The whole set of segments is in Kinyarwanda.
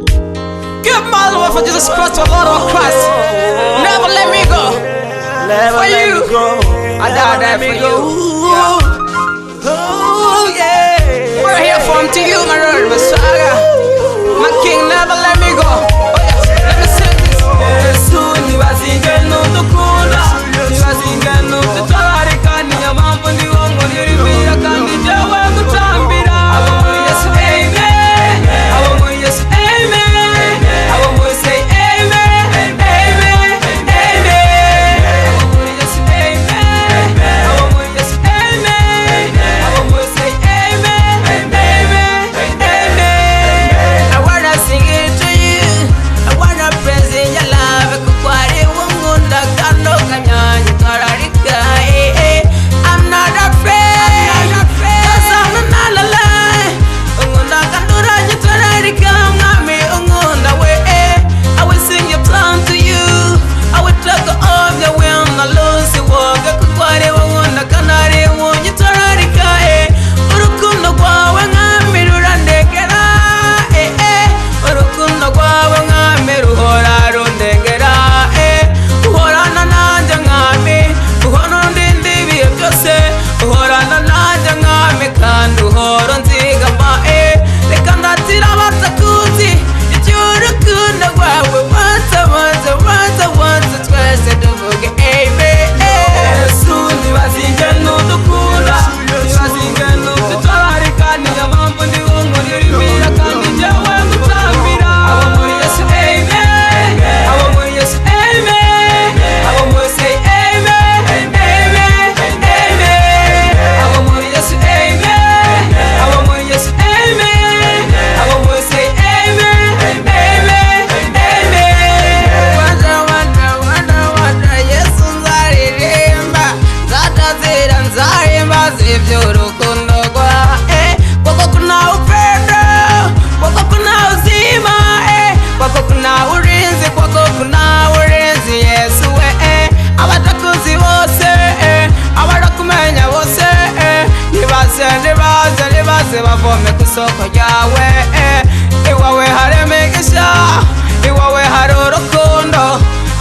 Give my love for Jesus Christ to a lot of Christ. Never let me go. Never For let you. me go. I died for you. Oh yeah. We're here from to you, my Lord, Messiah. My King, never let me go. Oh yes, let me sing this. Yesu nibazinge n'udukunda, nibazinge n'udutararika, niyo mpamvu ndi wo nkuririmbira kandi njyewe ngucambira. Abo muri Yesu amen, abo muri Yesu amen, abo muri say amen, amen, amen. Abo muri Yesu amen, abo muri Yesu amen, abo muri say amen, amen, amen. I wanna sing it to you. I wanna praise in your love. Kukwari wungunda kando kanyanyi tararika. I'm not afraid, 'cause I'm not alive. Ungunda kando ranyi tararika. Mami ungunda we. I will sing your song to you. I will talk of your will. Na lusi woga kukwari wungunda kanari wunyi tararika. Urukundo kwawe ngami rurandekera. Urukundo rwawe mwami ruhora rundengera. Uhorana nanjye mwami, uhora undinda ibihe byose. Uhorana nanjye mwami kandi uhora unzigama. Reka ndatira abatakuzi iby'urukundo rwawe. Once twese tuvuge amen. Yesu nibazinge n'udukunda, nibazinge n'udutararika, niyo mpamvu ndi wo nkuririmbira kandi njyewe ngucambira. Abo muri Yesu amen, abo muri Yesu amen, abo muri say amen, amen, amen. Abo muri Yesu amen, abo muri Yesu amen, abo muri say amen, amen, amen. Wanda, Yesu nzaririmba, nzatazira nzarimba z'iby'urukundo rwawe. Kuko kuna upendo, kuko kuna uzima, kuko kuna ulinzi, kuko kuna ulinzi Yesu we. Abatakuzi bose, abarakumenya bose, nibaze bavome ku isoko ryawe. Iwawe hari imigisha, iwawe hari urukundo,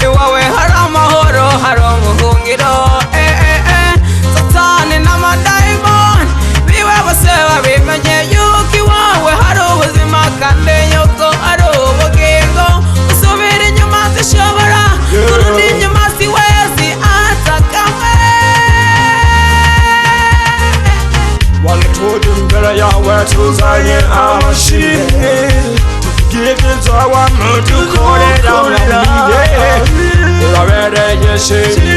iwawe hari amahoro, hari ubuhungiro. Satani n'amadayimoni biwe bose babimenye yuko iwawe hari ubuzima kandi yuko hari ubugingo. Usubira inyuma zishobora, kurundi inyuma si wezi atakame. Wanatuje mbele yawe tuzanye amashimwe, tubwire ibyo wamudukorera. Urabereye shimwe.